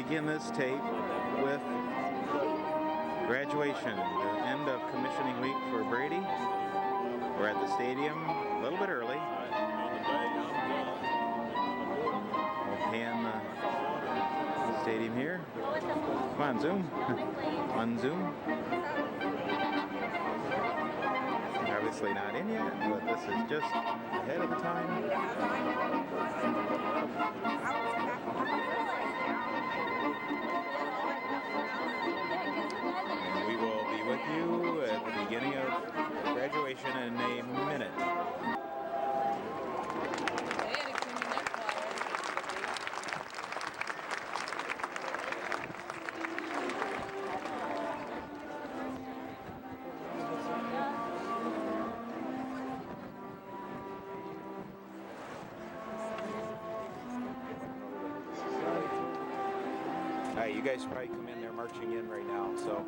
begin this tape with graduation, the end of commissioning week for Brady. We're at the stadium a little bit early. We'll pan the stadium here. Come on, zoom. On zoom. Obviously not in yet, but this is just ahead of the time. And we will be with you at the beginning of graduation in a minute. Alright, you guys probably come in there marching in right now, so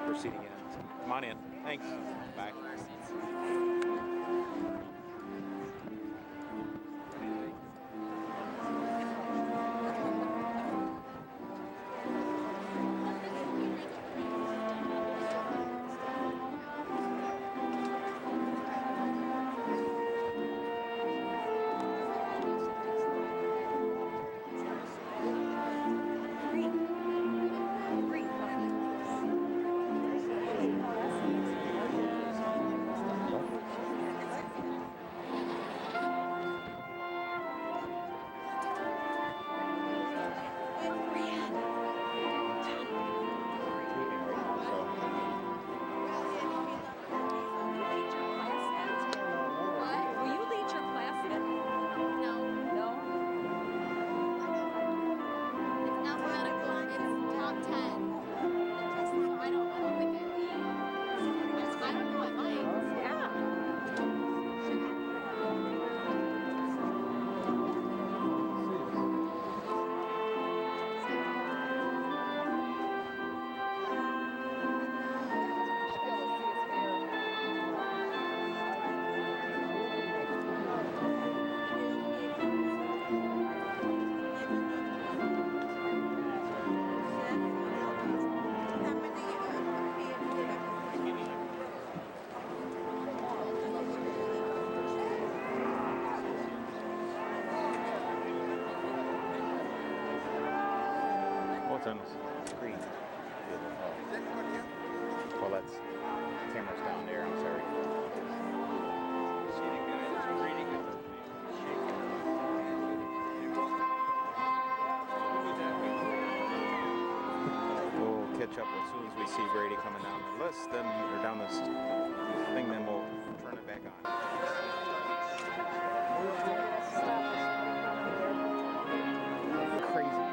proceeding in. Come on in. Thanks. Bye. What's on the screen? Well, that's camera's down there. I'm sorry. We'll catch up as soon as we see Brady coming down the list, then or down this thing. Then we'll turn it back on. Crazy.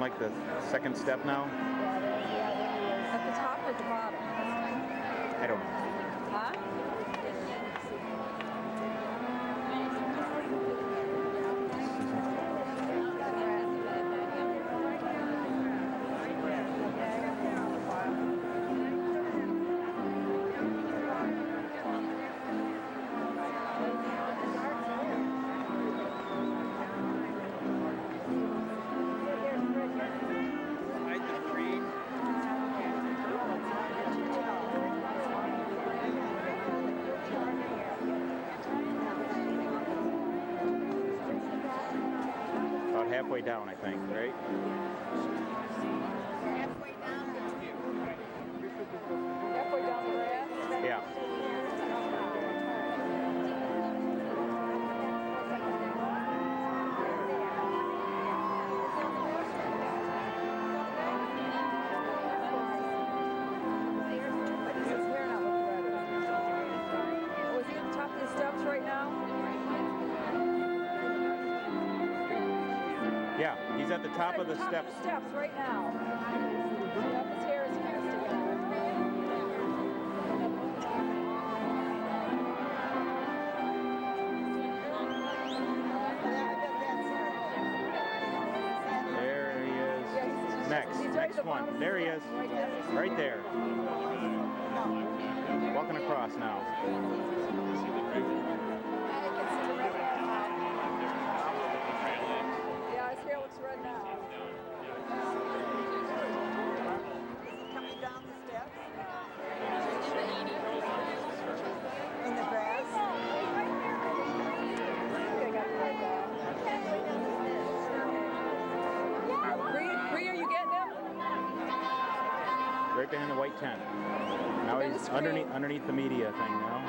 Like the second step now? At the top or the bottom? I don't know. Huh? Halfway down, I think, right? Halfway down. Halfway down the ramp? Yeah. Oh, is he at the top of the steps right now? Yeah, he's at the top of the steps. Steps right now. His hair is kind of sticking out. There he is. Yeah, he's next one. There he is. Right there. Walking across now. Yeah, his hair looks red now. Coming down the steps in the grass. Bree, are you getting him? Right behind the white tent. Now Behind he's the screen. underneath the media thing now.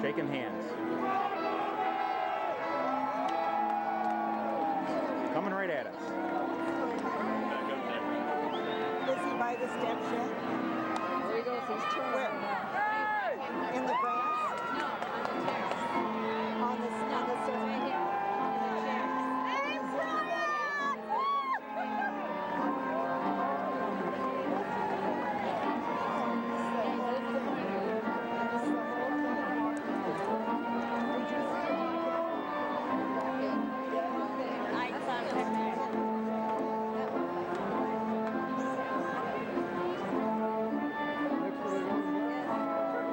Shaking hands. Coming right at us. Is he by the steps yet? There he goes. He's turning Where? now. In the grass? On the surface?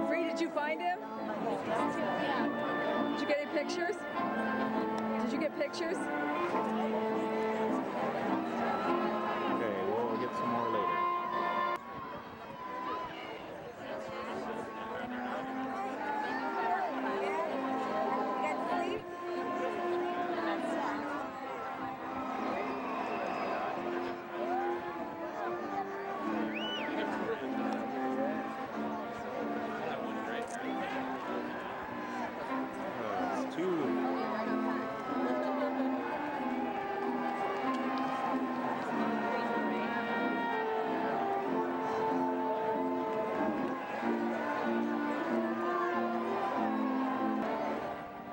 Bree, did you find him? Did you get any pictures? Did you get pictures? Okay, we'll get some more later. It's two.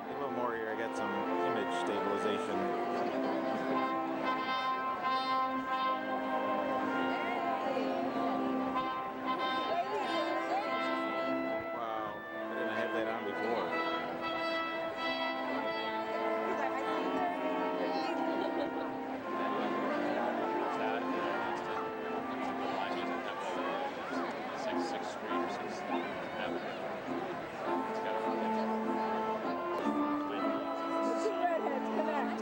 A little more here. I got some image stabilization. Wow, I didn't have that on before. The two redheads connect.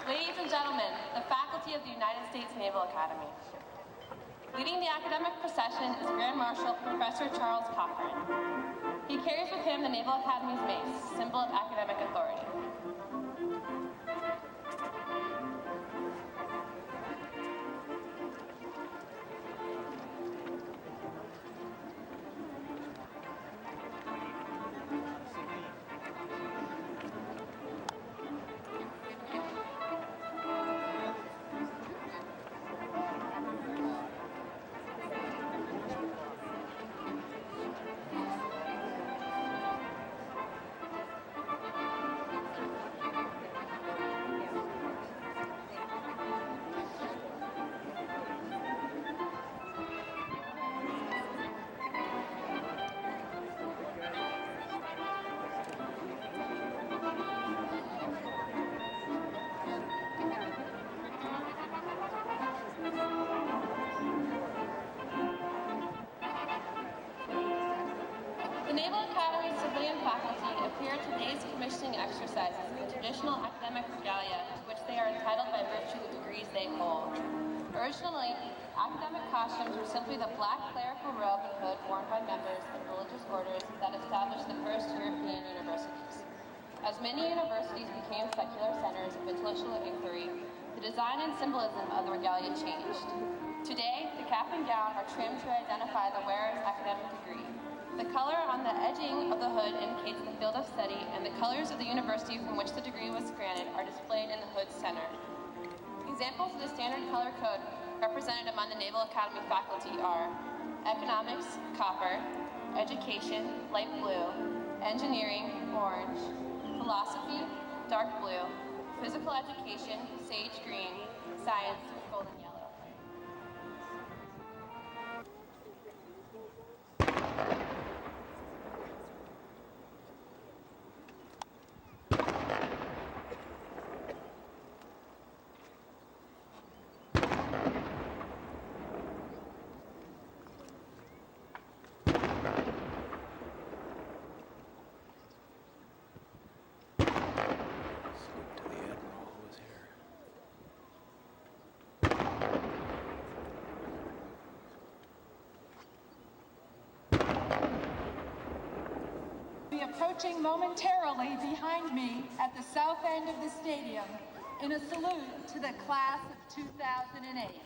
Ladies and gentlemen, the faculty of the United States Naval Academy. Leading the academic procession is Grand Marshal Professor Charles Cochran. He carries with him the Naval Academy's mace, symbol of academic authority. The Naval Academy civilian faculty appear at today's commissioning exercises in traditional academic regalia to which they are entitled by virtue of the degrees they hold. Originally, academic costumes were simply the black clerical robe and hood worn by members of religious orders that established the first European universities. As many universities became secular centers of intellectual inquiry, the design and symbolism of the regalia changed. Today, the cap and gown are trimmed to identify the wearer's academic degree. The color on the edging of the hood indicates the field of study, and the colors of the university from which the degree was granted are displayed in the hood's center. Examples of the standard color code represented among the Naval Academy faculty are economics, copper, education, light blue, engineering, orange, philosophy, dark blue, physical education, sage green, science, golden yellow. approaching momentarily behind me at the south end of the stadium in a salute to the class of 2008.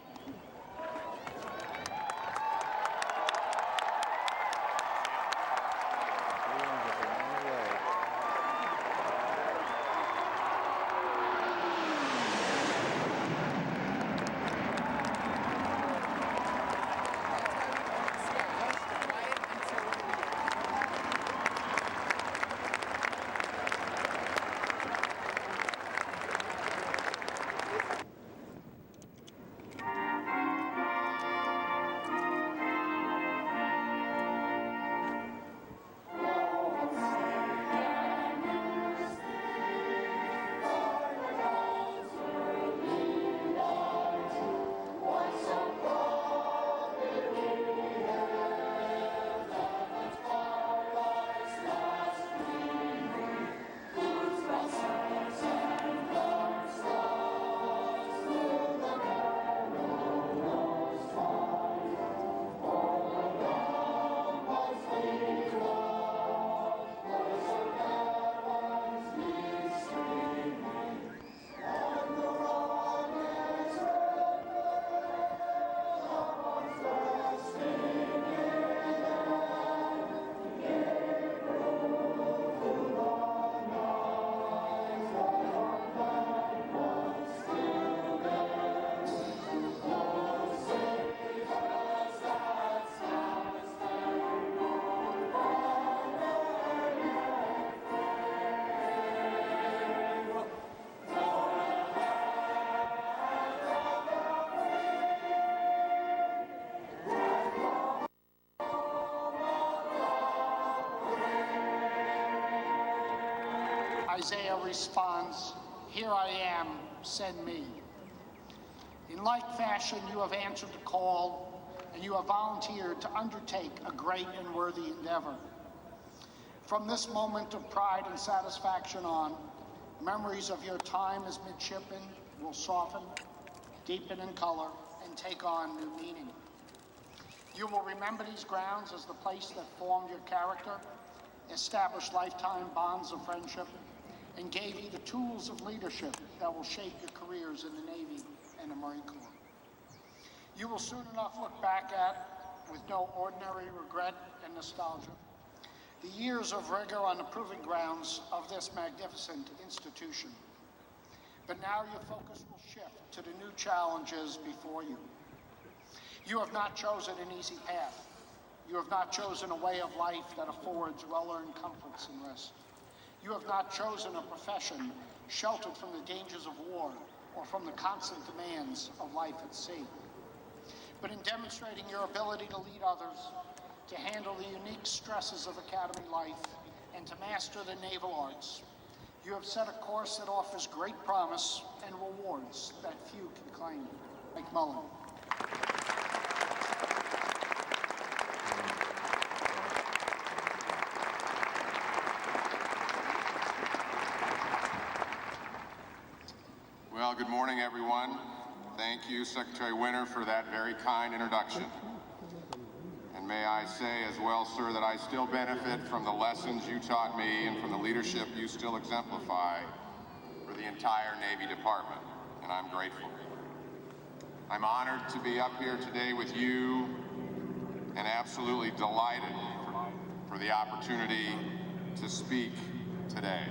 Isaiah responds, "Here I am, send me." In like fashion, you have answered the call, and you have volunteered to undertake a great and worthy endeavor. From this moment of pride and satisfaction on, memories of your time as midshipman will soften, deepen in color, and take on new meaning. You will remember these grounds as the place that formed your character, established lifetime bonds of friendship, and gave you the tools of leadership that will shape your careers in the Navy and the Marine Corps. You will soon enough look back at, with no ordinary regret and nostalgia, the years of rigor on the proving grounds of this magnificent institution. But now your focus will shift to the new challenges before you. You have not chosen an easy path. You have not chosen a way of life that affords well-earned comforts and rest. You have not chosen a profession sheltered from the dangers of war or from the constant demands of life at sea. But in demonstrating your ability to lead others, to handle the unique stresses of academy life, and to master the naval arts, you have set a course that offers great promise and rewards that few can claim. Mike Mullen. Well, good morning, everyone. Thank you, Secretary Winter, for that very kind introduction. And may I say as well, sir, that I still benefit from the lessons you taught me and from the leadership you still exemplify for the entire Navy Department, and I'm grateful. I'm honored to be up here today with you and absolutely delighted for the opportunity to speak today.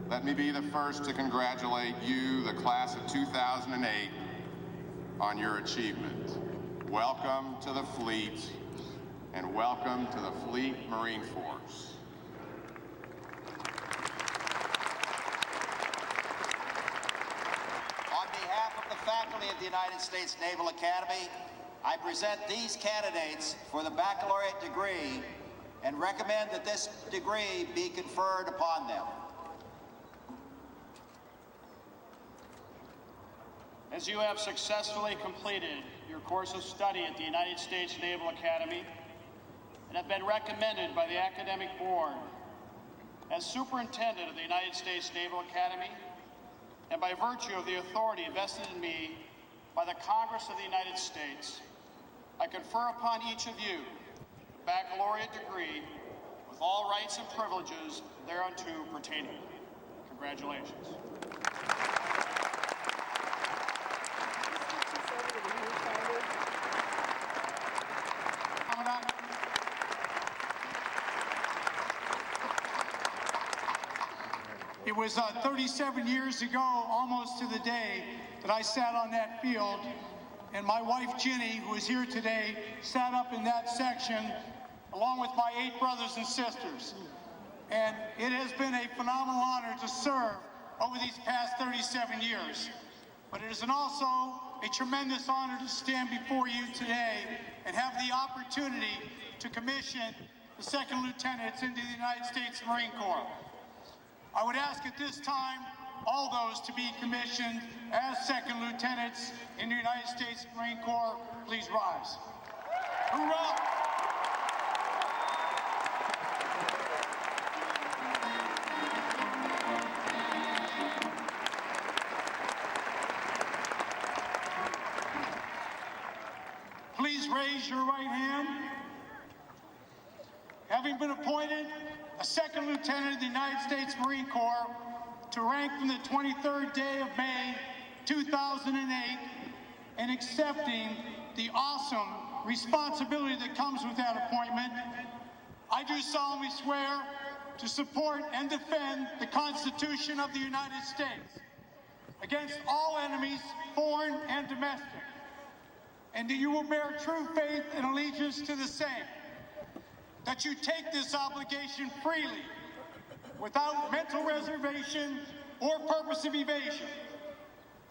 Let me be the first to congratulate you, the class of 2008, on your achievement. Welcome to the fleet, and welcome to the Fleet Marine Force. On behalf of the faculty of the United States Naval Academy, I present these candidates for the baccalaureate degree and recommend that this degree be conferred upon them. As you have successfully completed your course of study at the United States Naval Academy and have been recommended by the Academic Board as Superintendent of the United States Naval Academy, and by virtue of the authority vested in me by the Congress of the United States, I confer upon each of you a baccalaureate degree with all rights and privileges thereunto pertaining. Congratulations. Coming up. It was 37 years ago, almost to the day, that I sat on that field, and my wife Ginny, who is here today, sat up in that section along with my 8 brothers and sisters. And it has been a phenomenal honor to serve over these past 37 years. But it is also a tremendous honor to stand before you today and have the opportunity to commission the second lieutenants into the United States Marine Corps. I would ask at this time all those to be commissioned as second lieutenants in the United States Marine Corps, please rise. Hoorah! Please raise your right hand. Having been appointed a second lieutenant in the United States Marine Corps to rank from the 23rd day of May, 2008, and accepting the awesome responsibility that comes with that appointment, I do solemnly swear to support and defend the Constitution of the United States against all enemies, foreign and domestic, and that you will bear true faith and allegiance to the same, that you take this obligation freely, without mental reservation or purpose of evasion,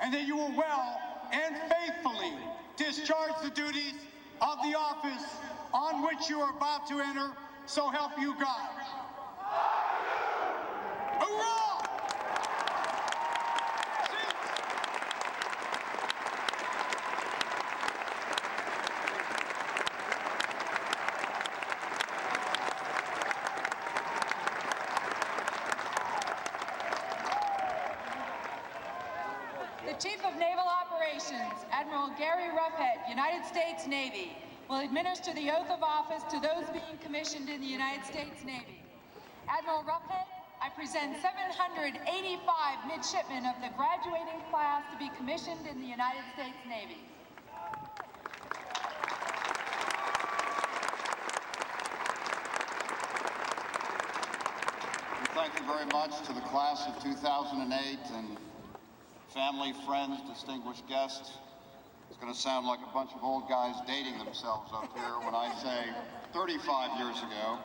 and that you will well and faithfully discharge the duties of the office on which you are about to enter, so help you God. Hoorah! The Chief of Naval Operations, Admiral Gary Ruffhead, United States Navy, will administer the oath of office to those being commissioned in the United States Navy. Admiral Ruffhead, I present 785 midshipmen of the graduating class to be commissioned in the United States Navy. Thank you very much to the class of 2008 and family, friends, distinguished guests. It's going to sound like a bunch of old guys dating themselves up here when I say 35 years ago,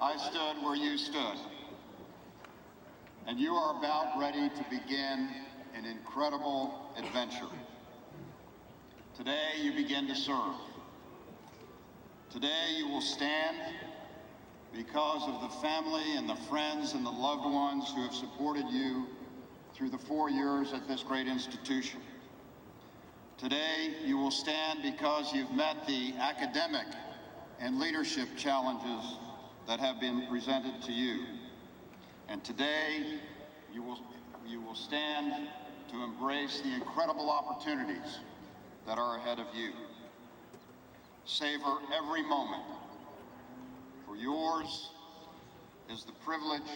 I stood where you stood. And you are about ready to begin an incredible adventure. Today you begin to serve. Today you will stand because of the family and the friends and the loved ones who have supported you through the 4 years at this great institution. Today, you will stand because you've met the academic and leadership challenges that have been presented to you. And today, you will stand to embrace the incredible opportunities that are ahead of you. Savor every moment, for yours is the privilege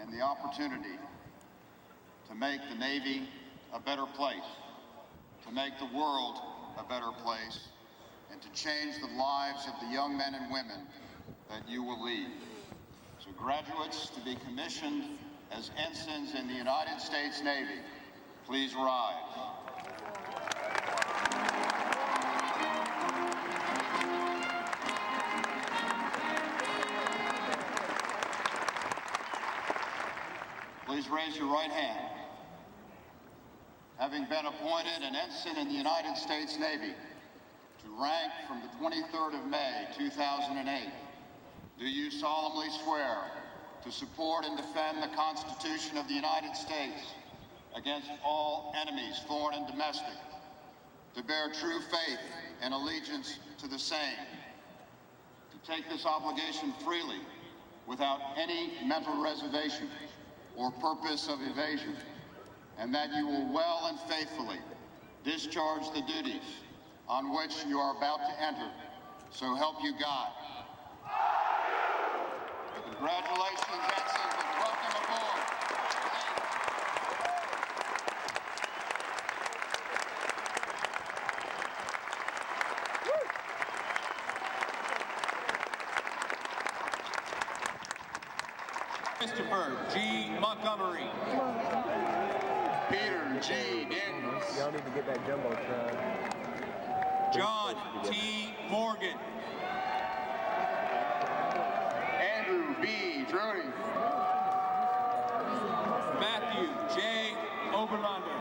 and the opportunity to make the Navy a better place, to make the world a better place, and to change the lives of the young men and women that you will lead. So graduates to be commissioned as ensigns in the United States Navy, please rise. Please raise your right hand. Having been appointed an ensign in the United States Navy to rank from the 23rd of May, 2008, do you solemnly swear to support and defend the Constitution of the United States against all enemies, foreign and domestic, to bear true faith and allegiance to the same, to take this obligation freely without any mental reservation or purpose of evasion, and that you will well and faithfully discharge the duties on which you are about to enter, so help you God. Congratulations, Ensign, and welcome aboard. Christopher G. Montgomery. Peter G. Daniels. Y'all need to get that jumbotron. John T. Morgan. Andrew B. Drody. Matthew J. Oberlander.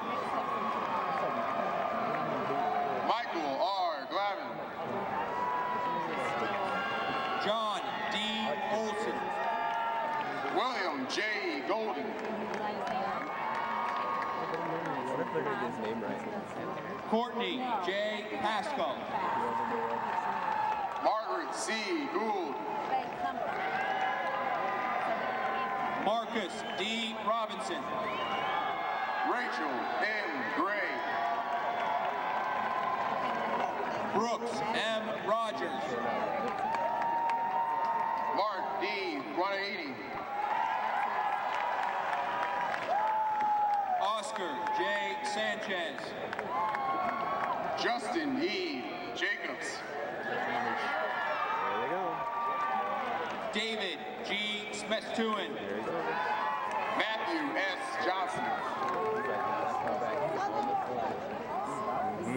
Michael R. Glavin. John D. Olson. William J. Golden. What if they heard his name right? Courtney J. Pascal. Margaret C. Gould. Marcus D. Robinson. Rachel M. Gray. Brooks M. Rogers. Mark D. Guanaidi. Oscar J. Sanchez. Justin E. Jacobs. There they go. David G. Smestuin. There he goes. Matthew S. Johnson.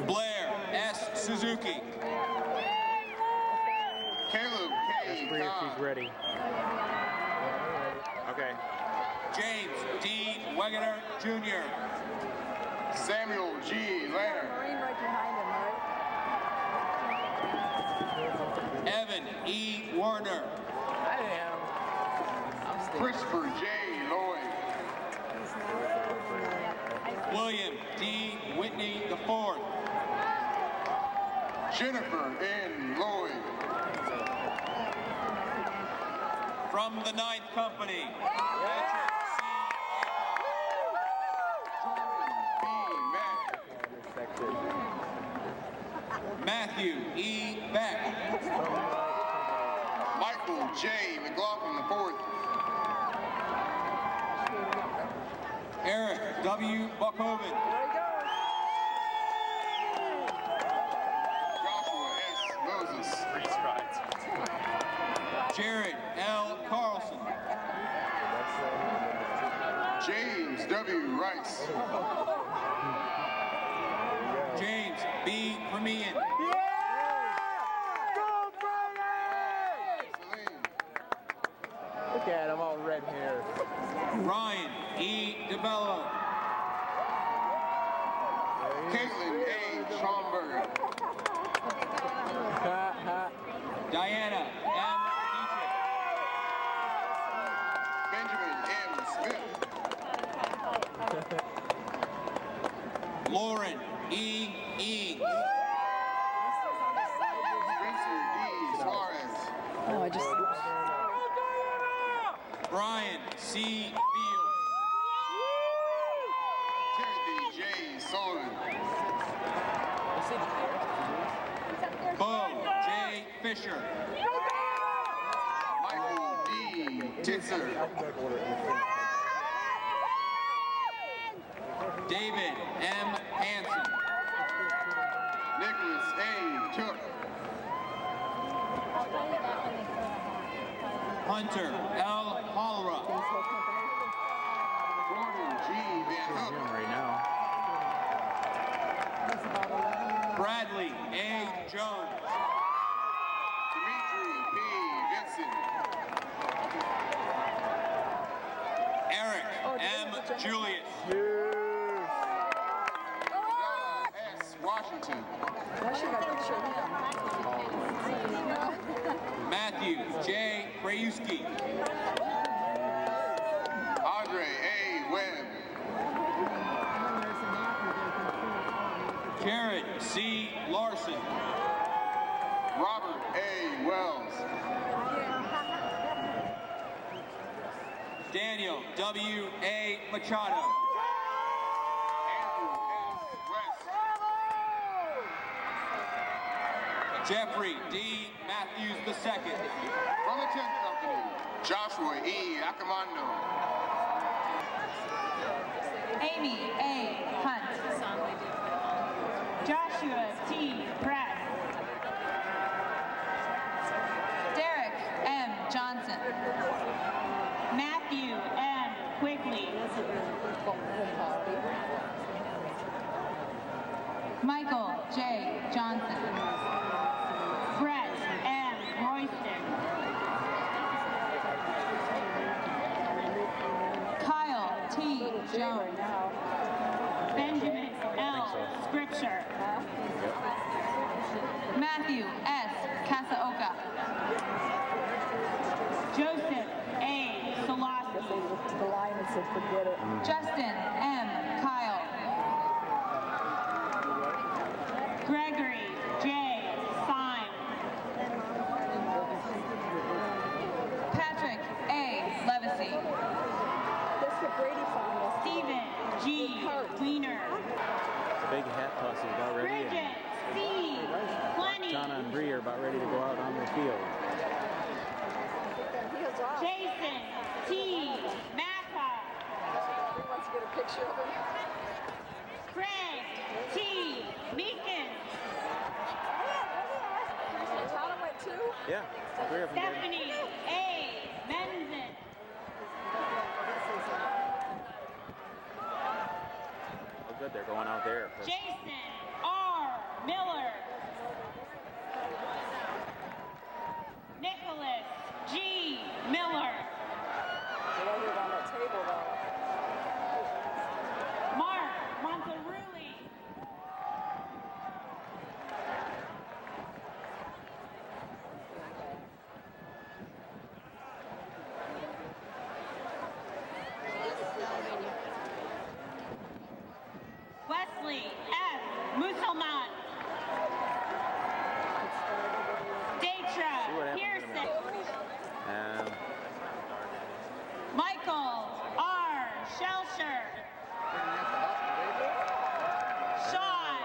Blair S. Suzuki. Caleb K. Free if Cobb. she's ready. Okay. James D. Wegener Jr. Samuel G. Leonard. Marine right behind him, right? Evan E. Warner. I am. Christopher J. Lloyd. William D. Whitney IV. Jennifer N. Lloyd. From the 9th Company. Patrick C. Jordan B. Mack. Matthew E. Beck. Michael J. McLaughlin IV. Eric W. Buckhoven. Joshua S. Moses. Free strides. Jared L. Carlson. James W. Rice. James B. Vermeyen. Look at him, all red hair. Ryan E. DeBello. Caitlin A. Schomburg. Diana M. Benjamin M. Smith. Lauren E. Eads. Spencer D. Suarez. Oh, I just. Brian C. Field. Timothy J. Sullivan. Bo J. Fisher. Michael D. Titzer. David M. Hansen. Nicholas A. Took. Hunter L. Hollera. Jordan G. Van Hook. Him right now. Bradley A. Jones. Dimitri P. Vincent. Eric M. Julius. Noah S. Washington. Matthew J. Krajewski. Audrey A. Webb. Jared C. Larson. Robert A. Wells. Daniel W. A. Machado. Andrew S. West. Jeffrey D. Matthews II. From the 10th Company, Joshua E. Acamando. Amy A. Hunt. Joshua T. Pratt. Derek M. Johnson. Matthew M. Quigley. Michael J. Johnson. Brett M. Royston. Kyle T. Jones. Benjamin L. Scripture. Matthew S. Casaoka. Joseph A. Solasi. The line and said, forget it. Justin M. Kyle. Gregory J. Syme. Patrick A. Levacy. That's the Brady finals. Stephen G. Wiener. The big hat toss is about ready. Bridget C. Plenty. Donna and Bree are about ready to go out on the field. Heels off. Jason T. Massa. He wants to get a picture of him. Craig T. Meekins. Tana went too? Yeah, all three of them did. Stephanie A. Menzen. Oh, good, they're going out there. Jason R. Miller. Nicholas G. Miller. They don't get on that table though. Mark Monterulli. Wesley F. Muselman. Detra Pearson. Michael R. Shelcher. Sean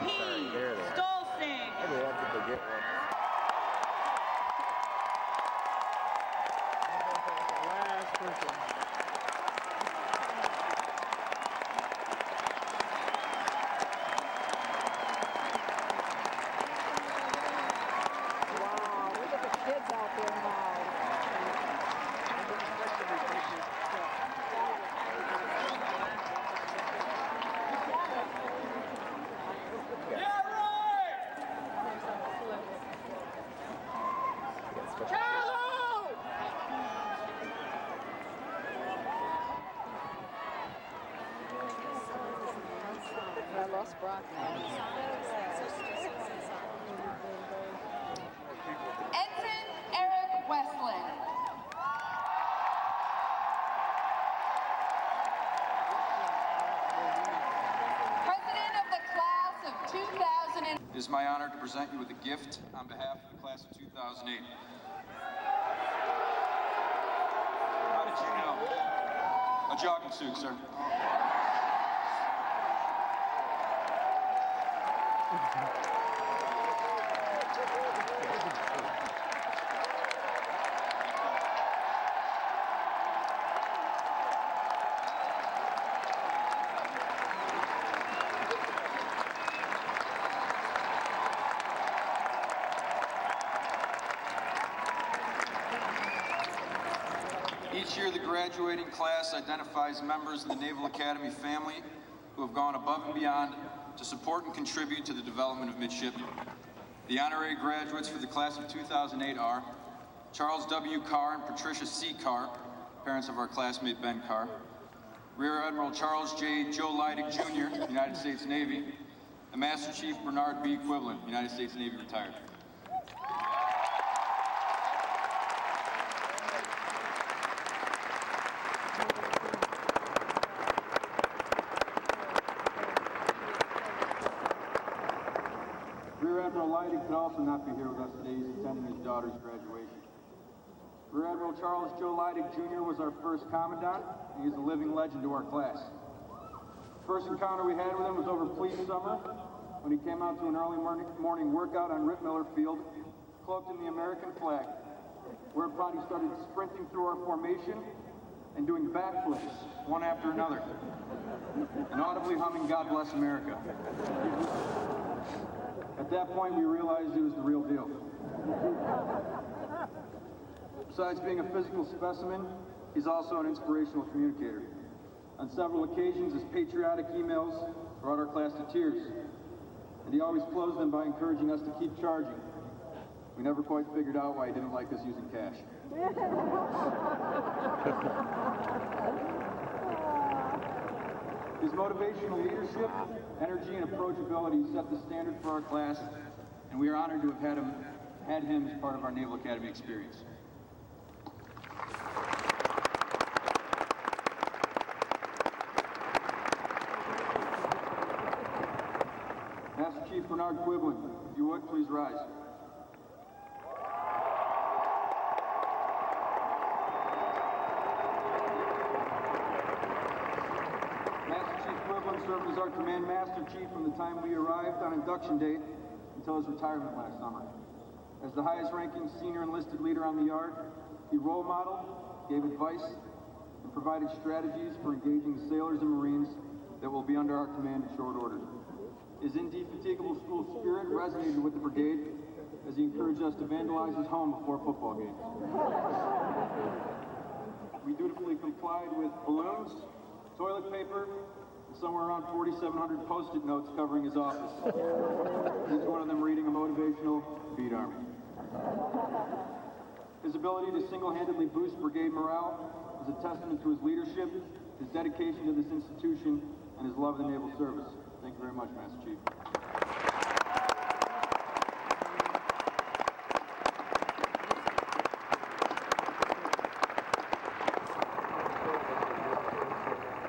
P. Stolzig. I'd love to get one. Last person. Wow, look at the kids out there now. I lost Brock now. Ensign Eric Westland. President of the class of 2000. It is my honor to present you with a gift on behalf of the class of 2008. How did you know? A jogging suit, sir. Each year, the graduating class identifies members of the Naval Academy family who have gone above and beyond to support and contribute to the development of midshipmen. The honorary graduates for the class of 2008 are Charles W. Carr and Patricia C. Carr, parents of our classmate Ben Carr, Rear Admiral Charles J. Joe Leidig Jr., United States Navy, and Master Chief Bernard B. Quiblen, United States Navy retired. Rear Admiral Leidig could also not be here with us today. He's attending his daughter's graduation. Rear Admiral Charles Joe Leidig Jr. was our first commandant, and he's a living legend to our class. First encounter we had with him was over police summer, when he came out to an early morning workout on Rip Miller Field, cloaked in the American flag. whereupon he started sprinting through our formation and doing backflips, one after another, and audibly humming God Bless America. At that point, we realized he was the real deal. Besides being a physical specimen, he's also an inspirational communicator. On several occasions, his patriotic emails brought our class to tears, and he always closed them by encouraging us to keep charging. We never quite figured out why he didn't like us using cash. His motivational leadership, energy, and approachability set the standard for our class, and we are honored to have had him as part of our Naval Academy experience. Master Chief Bernard Quiblen, if you would, please rise. Master Chief Quiblen served as our command master chief from the time we arrived on induction date until his retirement last summer. As the highest ranking senior enlisted leader on the yard, he role modeled, gave advice, and provided strategies for engaging the sailors and Marines that will be under our command in short order. His indefatigable school spirit resonated with the brigade as he encouraged us to vandalize his home before football games. We dutifully complied with balloons, toilet paper, and somewhere around 4,700 Post-it notes covering his office. Each one of them reading a motivational Beat Army. His ability to single-handedly boost brigade morale is a testament to his leadership, his dedication to this institution, and his love of the naval service. Thank you very much, Master Chief.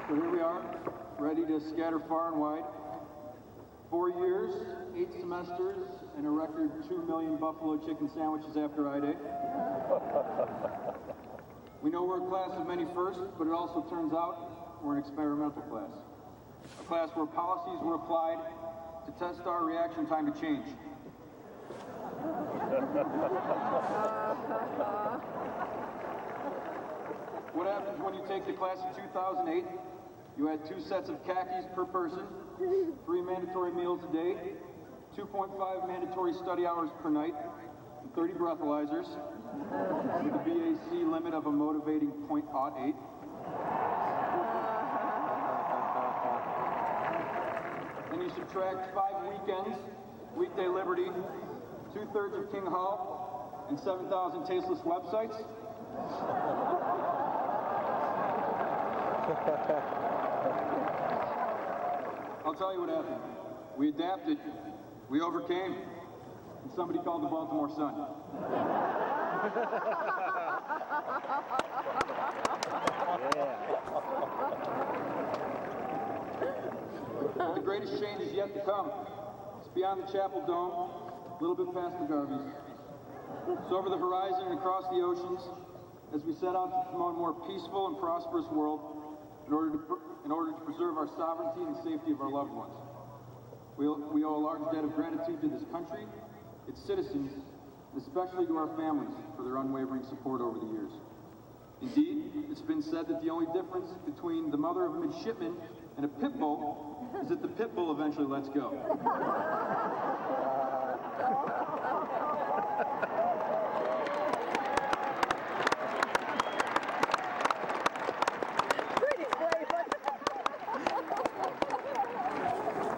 So here we are, ready to scatter far and wide. 4 years, 8 semesters, and a record 2 million buffalo chicken sandwiches after I-Day. We know we're a class of many firsts, but it also turns out we're an experimental class. A class where policies were applied to test our reaction time to change. What happens when you take the class of 2008? You had 2 sets of khakis per person, 3 mandatory meals a day, 2.5 mandatory study hours per night, and 30 breathalyzers, with a BAC limit of a motivating .08. Then you subtract 5 weekends, weekday liberty, 2/3 of King Hall, and 7,000 tasteless websites. I'll tell you what happened. We adapted, we overcame, and somebody called the Baltimore Sun. But the greatest change is yet to come. It's beyond the Chapel Dome, a little bit past the Garveys. It's over the horizon and across the oceans as we set out to promote a more peaceful and prosperous world in order to preserve our sovereignty and the safety of our loved ones. We owe a large debt of gratitude to this country, its citizens, and especially to our families for their unwavering support over the years. Indeed, it's been said that the only difference between the mother of a midshipman and a pit bull is that the pit bull eventually lets go.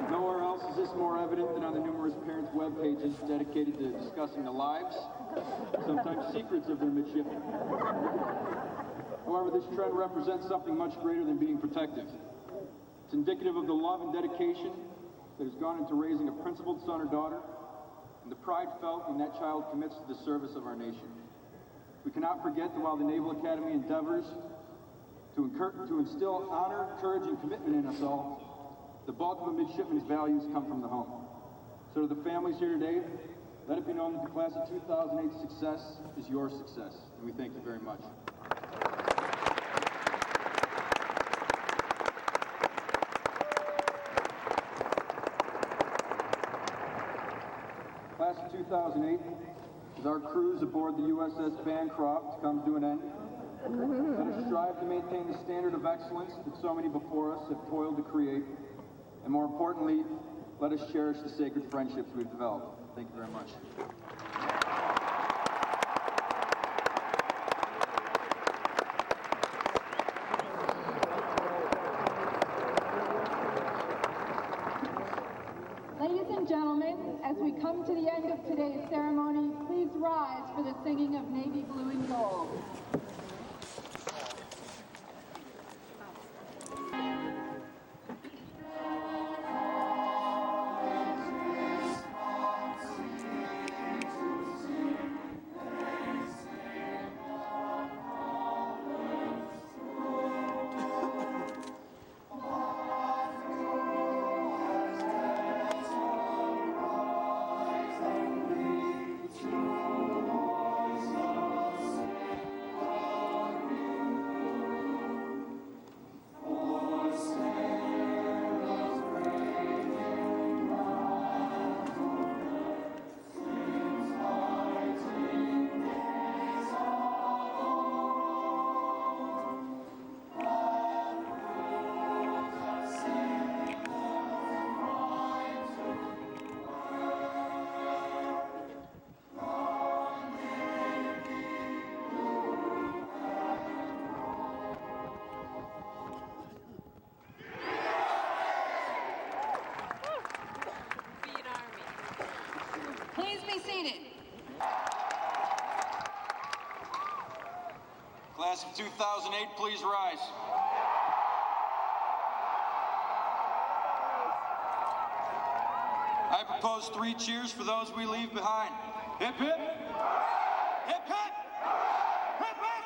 Nowhere else is this more evident than on the numerous parents' web pages dedicated to discussing the lives, sometimes secrets of their midshipmen. However, this trend represents something much greater than being protective. It's indicative of the love and dedication that has gone into raising a principled son or daughter, and the pride felt when that child commits to the service of our nation. We cannot forget that while the Naval Academy endeavors to instill honor, courage, and commitment in us all, the bulk of a midshipman's values come from the home. So to the families here today, let it be known that the class of 2008's success is your success, and we thank you very much. Class of 2008 As our cruise aboard the USS Bancroft comes to an end, let us strive to maintain the standard of excellence that so many before us have toiled to create, and more importantly, let us cherish the sacred friendships we've developed. Thank you very much. Ladies and gentlemen, as we come to the end of today's ceremony, please rise for the singing of Navy Blue and Gold. Please be seated. Class of 2008, please rise. I propose 3 cheers for those we leave behind. Hip, hip. Hip, hip. Hip, hip.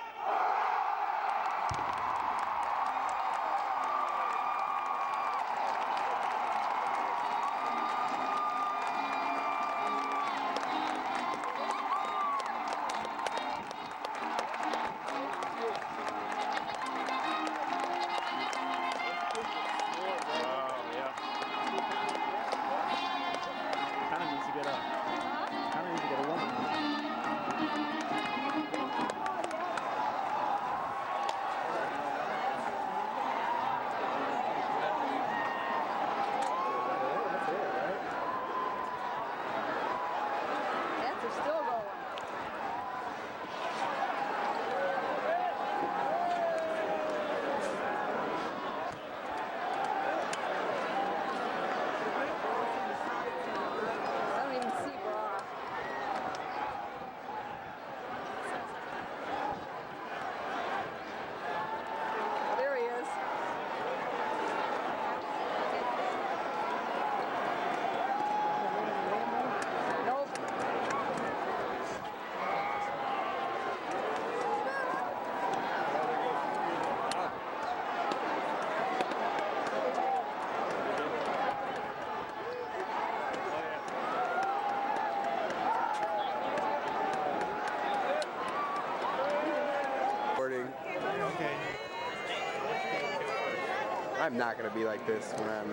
I'm not going to be like this when I'm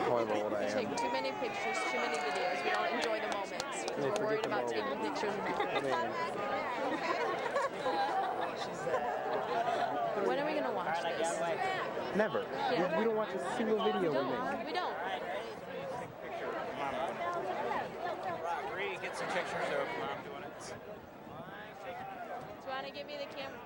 however old I We am. take too many pictures, too many videos. We don't enjoy the moments. They We're forget worried the about moment. taking pictures now. When are we going to watch this? Never. Yeah. We don't watch a single video with me. We don't. Brady, get some pictures of Mom doing it. Do you want to give me the camera?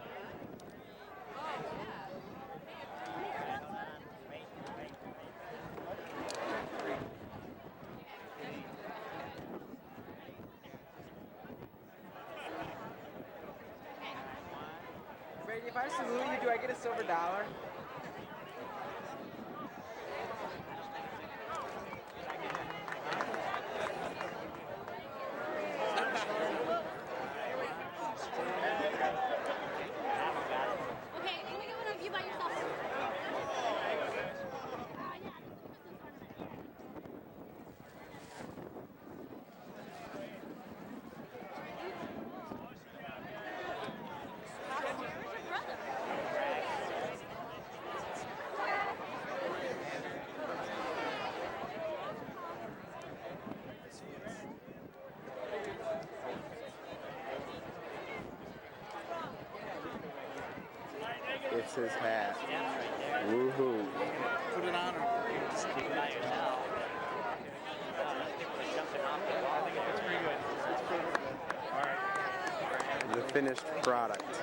Brady, if I salute you, do I get a silver dollar? Okay, can we get one of you by yourself? It's his hat. Woohoo. Put it on or just keep it by yourself. People are jumping off the wall. It's pretty good. It's pretty good. All right. The finished product.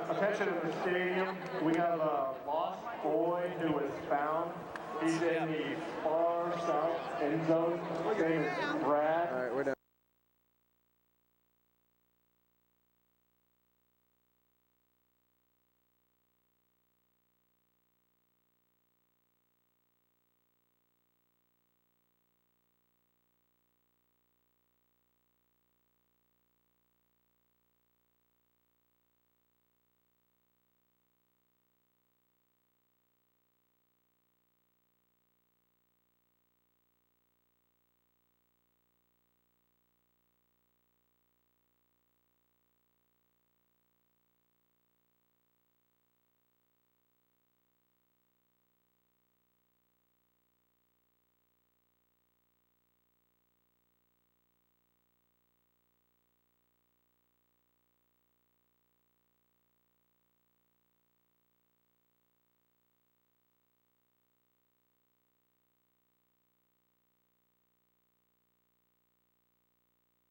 Attention in the stadium, we have a lost boy who was found. He's in the far south end zone. His name is Brad.